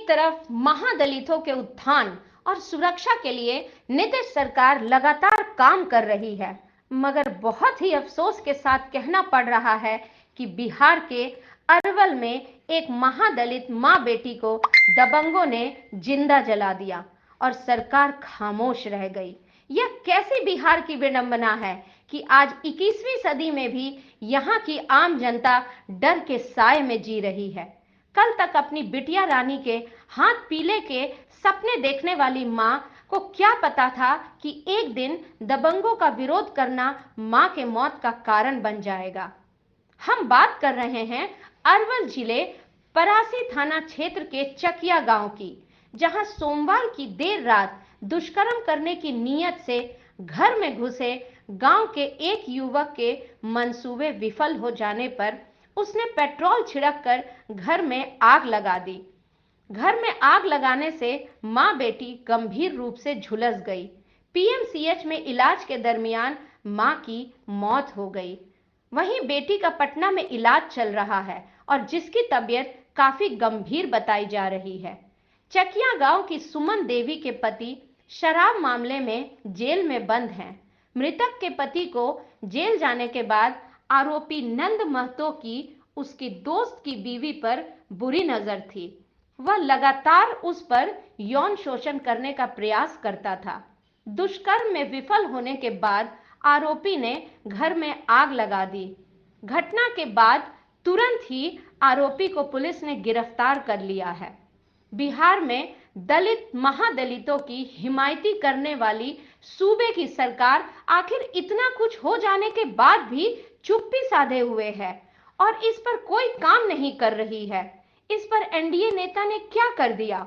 एक तरफ महादलितों के उत्थान और सुरक्षा के लिए नीतीश सरकार लगातार काम कर रही है, मगर बहुत ही अफसोस के साथ कहना पड़ रहा है कि बिहार के अरवल में एक महादलित मां बेटी को दबंगों ने जिंदा जला दिया और सरकार खामोश रह गई। यह कैसी बिहार की विडंबना है कि आज 21वीं सदी में भी यहाँ की आम जनता डर के साए में जी रही है। कल तक अपनी बिटिया रानी के हाथ पीले के सपने देखने वाली मां को क्या पता था कि एक दिन दबंगों का विरोध करना मां के मौत का कारण बन जाएगा। हम बात कर रहे हैं अरवल जिले परासी थाना क्षेत्र के चकिया गांव की, जहां सोमवार की देर रात दुष्कर्म करने की नीयत से घर में घुसे गांव के एक युवक के मंसूबे विफल हो जाने पर उसने पेट्रोल छिड़क कर घर में आग लगा दी। घर में आग लगाने से मां बेटी गंभीर रूप से झुलस गई। पीएमसीएच में इलाज के दरमियान मां की मौत हो गई। वहीं बेटी का पटना में इलाज चल रहा है और जिसकी तबीयत काफी गंभीर बताई जा रही है। चकिया गांव की सुमन देवी के पति शराब मामले में जेल में बंद हैं। मृतक के पति को जेल जाने के बाद आरोपी नंद महतो की उसकी दोस्त की बीवी पर बुरी नजर थी। वह लगातार उस पर यौन शोषण करने का प्रयास करता था। दुष्कर्म में विफल होने के बाद आरोपी ने घर में आग लगा दी। घटना के बाद तुरंत ही आरोपी को पुलिस ने गिरफ्तार कर लिया है। बिहार में दलित महादलितों की हिमायती करने वाली सूबे की सरकार आखिर इतना कुछ हो जाने के बाद भी चुप्पी साधे हुए है और इस पर कोई काम नहीं कर रही है। इस पर एनडीए नेता ने क्या कर दिया?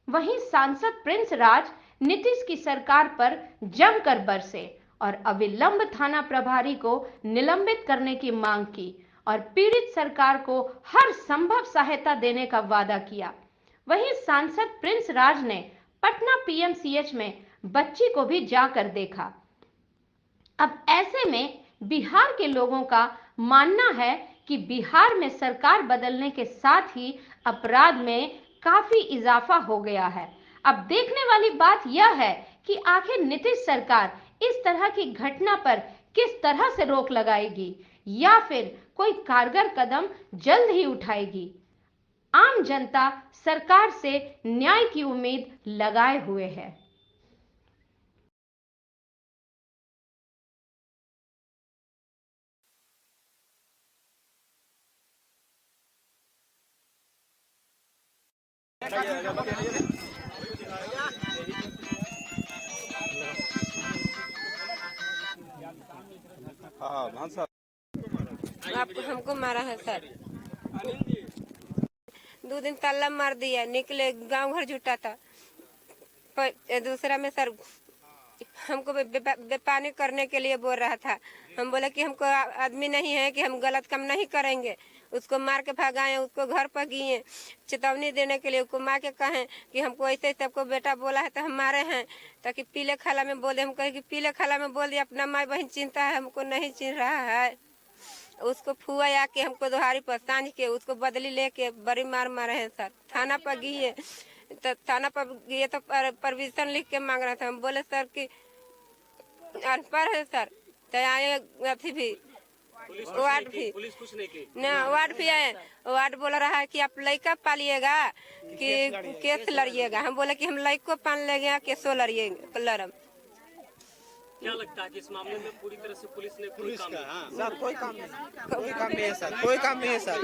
वहीं सांसद प्रिंस राज नीतीश की सरकार पर जमकर बरसे और अविलंब थाना प्रभारी को निलंबित करने की मांग की और पीड़ित सरकार को हर संभव सहायता देने का वादा किया। वहीं सांसद प्रिंस राज ने पटना पीएमसीएच में बच्ची को भी जाकर देखा। अब ऐसे में बिहार के लोगों का मानना है कि बिहार में सरकार बदलने के साथ ही अपराध में काफी इजाफा हो गया है। अब देखने वाली बात यह है कि आखिर नीतीश सरकार इस तरह की घटना पर किस तरह से रोक लगाएगी या फिर कोई कारगर कदम जल्द ही उठाएगी। आम जनता सरकार से न्याय की उम्मीद लगाए हुए है। आप हमको मारा है सर। 2 दिन ताला मार दिया, निकले गांव घर जुटा था। दूसरा में सर हमको बेपानी करने के लिए बोल रहा था। हम बोले कि हमको आदमी नहीं है कि हम गलत काम नहीं करेंगे। उसको मार के भगाए, उसको घर पर गए चेतावनी देने के लिए। उसको मार के कहें कि हमको ऐसे सबको बेटा बोला है तो हम मारे हैं, ताकि पीले खाला में बोले। हम कहे कि पीले खाला में बोल दिया, अपना माँ बहन चिंता है, हमको नहीं चिन रहा है। उसको फुआ आके हमको दोहारी पर सांझ के उसको बदली लेके बड़ी मार मारे हैं सर। थाना पर गए तो थाना पर गए तो परमिशन लिख के मांग रहा था। हम बोले सर कि अनपढ़ है सर, तो आए अथी भी वार्ड भी पुलिस कुछ नहीं की ना, वार्ड भी आए। वार्ड बोल रहा है कि आप लड़का पालिएगा कि केस लड़िएगा। हम बोले कि हम लड़को पाल लेंगे, केसो लड़िएगा लड़म। क्या लगता है कि इस मामले में पूरी तरह से पुलिस ने कोई काम नहीं? सर कोई काम नहीं है सर, कोई काम नहीं है सर।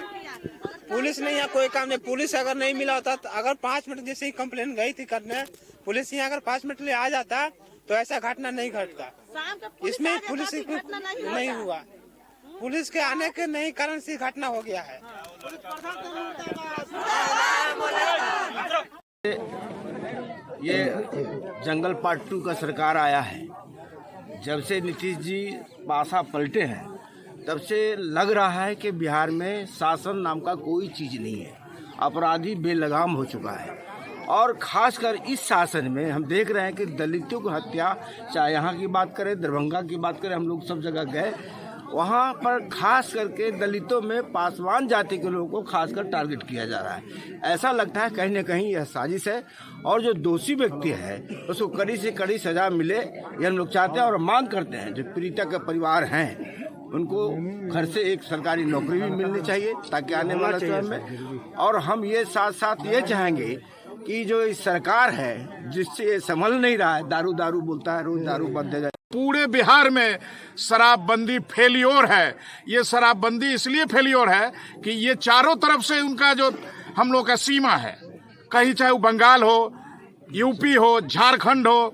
पुलिस नहीं है, कोई काम नहीं। पुलिस अगर नहीं मिला होता तो अगर 5 मिनट जैसे ही कंप्लेन गई थी करने, पुलिस यहाँ अगर 5 मिनट ले आ जाता तो ऐसा घटना नहीं घटता। इसमें पुलिस नहीं हुआ, पुलिस के आने के नहीं कारण से घटना हो गया है। ये जंगल पार्ट 2 का सरकार आया है। जब से नीतीश जी पासा पलटे हैं तब से लग रहा है कि बिहार में शासन नाम का कोई चीज़ नहीं है। अपराधी बेलगाम हो चुका है और खासकर इस शासन में हम देख रहे हैं कि दलितों की हत्या, चाहे यहाँ की बात करें, दरभंगा की बात करें, हम लोग सब जगह गए, वहाँ पर खास करके दलितों में पासवान जाति के लोगों को खासकर टारगेट किया जा रहा है। ऐसा लगता है कहीं न कहीं यह साजिश है और जो दोषी व्यक्ति है उसको कड़ी से कड़ी सजा मिले, ये हम लोग चाहते हैं और मांग करते हैं। जो पीड़िता के परिवार हैं उनको घर से एक सरकारी नौकरी भी मिलनी चाहिए ताकि आने वाले समय में, और हम ये साथ साथ ये चाहेंगे कि जो इस सरकार है जिससे ये संभल नहीं रहा है, दारू दारू बोलता है, रोज दारू बंद हो जाए। पूरे बिहार में शराबबंदी फेलियोर है। ये शराबबंदी इसलिए फेलियोर है कि ये चारों तरफ से उनका जो हम लोग का सीमा है, कहीं चाहे वो बंगाल हो, यूपी हो, झारखंड हो,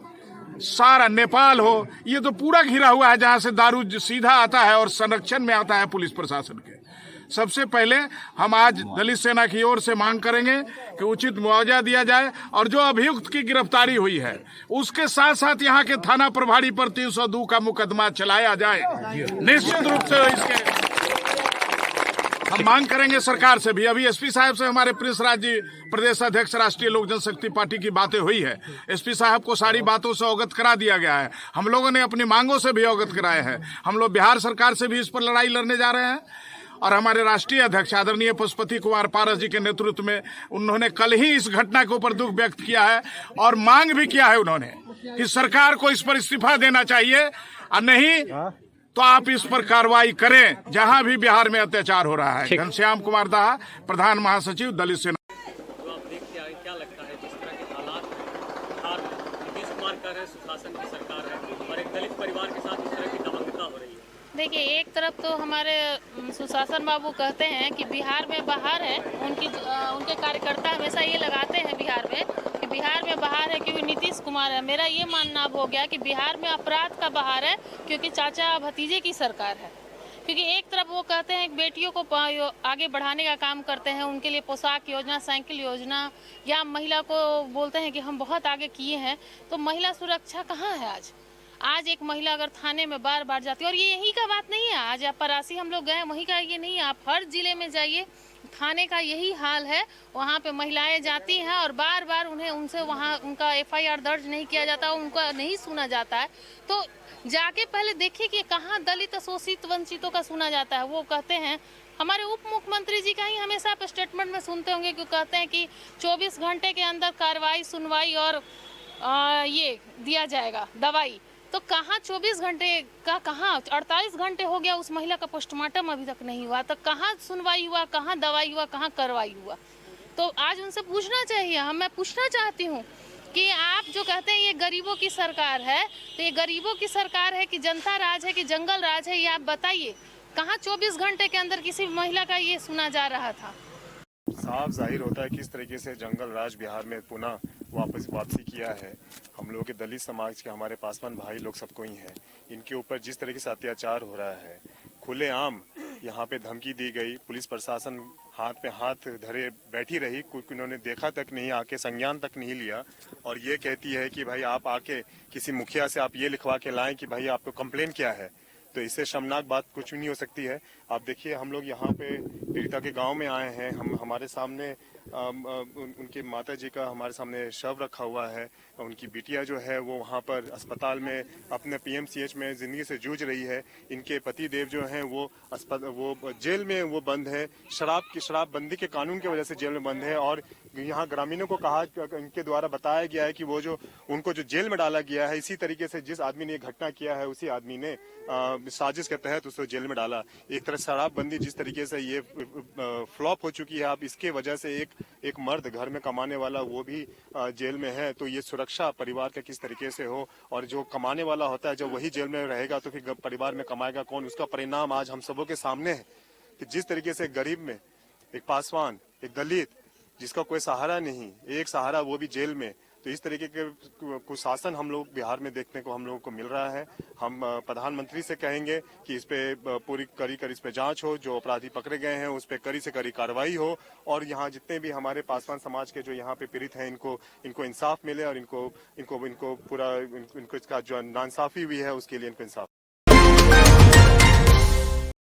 सारा नेपाल हो, ये तो पूरा घिरा हुआ है जहां से दारू सीधा आता है और संरक्षण में आता है पुलिस प्रशासन के। सबसे पहले हम आज दलित सेना की ओर से मांग करेंगे कि उचित मुआवजा दिया जाए और जो अभियुक्त की गिरफ्तारी हुई है उसके साथ साथ यहाँ के थाना प्रभारी पर 302 का मुकदमा चलाया जाए। निश्चित रूप से इसके हम मांग करेंगे सरकार से भी। अभी एसपी साहब से हमारे प्रिंस राज जी प्रदेश अध्यक्ष राष्ट्रीय लोक जनशक्ति पार्टी की बातें हुई है। एसपी साहब को सारी बातों से अवगत करा दिया गया है। हम लोगों ने अपनी मांगों से भी अवगत कराए हैं। हम लोग बिहार सरकार से भी इस पर लड़ाई लड़ने जा रहे हैं और हमारे राष्ट्रीय अध्यक्ष आदरणीय पशुपति कुमार पारस जी के नेतृत्व में उन्होंने कल ही इस घटना के ऊपर दुख व्यक्त किया है और मांग भी किया है उन्होंने कि सरकार को इस पर इस्तीफा देना चाहिए और नहीं तो आप इस पर कार्रवाई करें जहां भी बिहार में अत्याचार हो रहा है। घनश्याम कुमार दाहा, प्रधान महासचिव, दलित सेना। तो आप देखते हैं क्या लगता है जिस तरह के हालात बिहार में नीतीश कुमार कर रहे, सुशासन की सरकार है और एक दलित परिवार के साथ इस तरह की दमनता हो रही है। देखिए, एक तरफ तो हमारे सुशासन बाबू कहते हैं कि बिहार में बाहर है, उनके कार्यकर्ता हमेशा ये लगाते हैं बिहार में कि बिहार में बाहर है क्योंकि नीतीश कुमार है। मेरा ये मानना अब हो गया कि बिहार में अपराध का बाहर है क्योंकि चाचा भतीजे की सरकार है। क्योंकि एक तरफ वो कहते हैं बेटियों को आगे बढ़ाने का काम करते हैं, उनके लिए पोशाक योजना, साइकिल योजना, या महिला को बोलते हैं कि हम बहुत आगे किए हैं। तो महिला सुरक्षा कहाँ है आज एक महिला अगर थाने में बार बार जाती है, और ये यही का बात नहीं है, आज आप परासी हम लोग गए वहीं का ये नहीं है, आप हर जिले में जाइए थाने का यही हाल है। वहाँ पे महिलाएं जाती हैं और बार बार उनसे वहाँ उनका FIR दर्ज नहीं किया जाता, उनका नहीं सुना जाता है। तो जाके पहले देखिए कि कहाँ दलित शोषित वंचितों का सुना जाता है। वो कहते हैं, हमारे उप मुख्यमंत्री जी का ही हमेशा आप स्टेटमेंट में सुनते होंगे कि कहते हैं कि 24 घंटे के अंदर कार्रवाई, सुनवाई और ये दिया जाएगा दवाई। तो कहाँ 24 घंटे का, कहाँ 48 घंटे हो गया, उस महिला का पोस्टमार्टम अभी तक नहीं हुआ। तो कहाँ सुनवाई हुआ, कहाँ दवाई हुआ, कहाँ कार्रवाई हुआ? तो आज उनसे पूछना चाहिए। मैं पूछना चाहती हूँ कि आप जो कहते हैं ये गरीबों की सरकार है, तो ये गरीबों की सरकार है कि जनता राज है कि जंगल राज है, ये आप बताइए। कहाँ 24 घंटे के अंदर किसी महिला का ये सुना जा रहा था? साफ जाहिर होता है किस तरीके से जंगल राज बिहार में पुनः वापसी किया है। हम लोग के दलित समाज के हमारे पासवान भाई लोग सबको ही हैं, इनके ऊपर जिस तरीके से अत्याचार हो रहा है, खुलेआम यहाँ पे धमकी दी गई, पुलिस प्रशासन हाथ पे हाथ धरे बैठी रही, क्योंकि उन्होंने देखा तक नहीं, आके संज्ञान तक नहीं लिया, और ये कहती है कि भाई आप आके किसी मुखिया से आप ये लिखवा के लाएं कि भाई आपको कंप्लेन क्या है। तो इससे शर्मनाक बात कुछ भी नहीं हो सकती है। आप देखिए, हम लोग यहाँ पे पीड़िता के गांव में आए हैं, हमारे सामने उनकी माता जी का हमारे सामने शव रखा हुआ है। उनकी बिटिया जो है वो वहाँ पर अस्पताल में अपने PMCH में ज़िंदगी से जूझ रही है। इनके पति देव जो हैं वो जेल में वो बंद है, शराबबंदी के कानून की वजह से जेल में बंद है। और यहाँ ग्रामीणों को कहा, इनके द्वारा बताया गया है कि वो जो उनको जो जेल में डाला गया है, इसी तरीके से जिस आदमी ने ये घटना किया है उसी आदमी ने साजिश के तहत उसको जेल में डाला। एक तरह शराबबंदी जिस तरीके से ये फ्लॉप हो चुकी है, अब इसके वजह से एक मर्द घर में कमाने वाला वो भी जेल में है। तो ये सुरक्षा परिवार का किस तरीके से हो, और जो कमाने वाला होता है जब वही जेल में रहेगा तो फिर परिवार में कमाएगा कौन? उसका परिणाम आज हम सबों के सामने है कि जिस तरीके से गरीब में एक पासवान, एक दलित जिसका कोई सहारा नहीं, एक सहारा वो भी जेल में। तो इस तरीके के कुशासन हम लोग बिहार में देखने को हम लोगों को मिल रहा है। हम प्रधानमंत्री से कहेंगे कि इस पे पूरी कड़ी इस पे जांच हो, जो अपराधी पकड़े गए हैं उस पे कड़ी से कड़ी कार्रवाई हो, और यहाँ जितने भी हमारे पासवान समाज के जो यहाँ पे पीड़ित हैं इनको इंसाफ मिले, और इनको पूरा इनको इसका जो नाइंसाफी हुई है उसके लिए इनको इंसाफ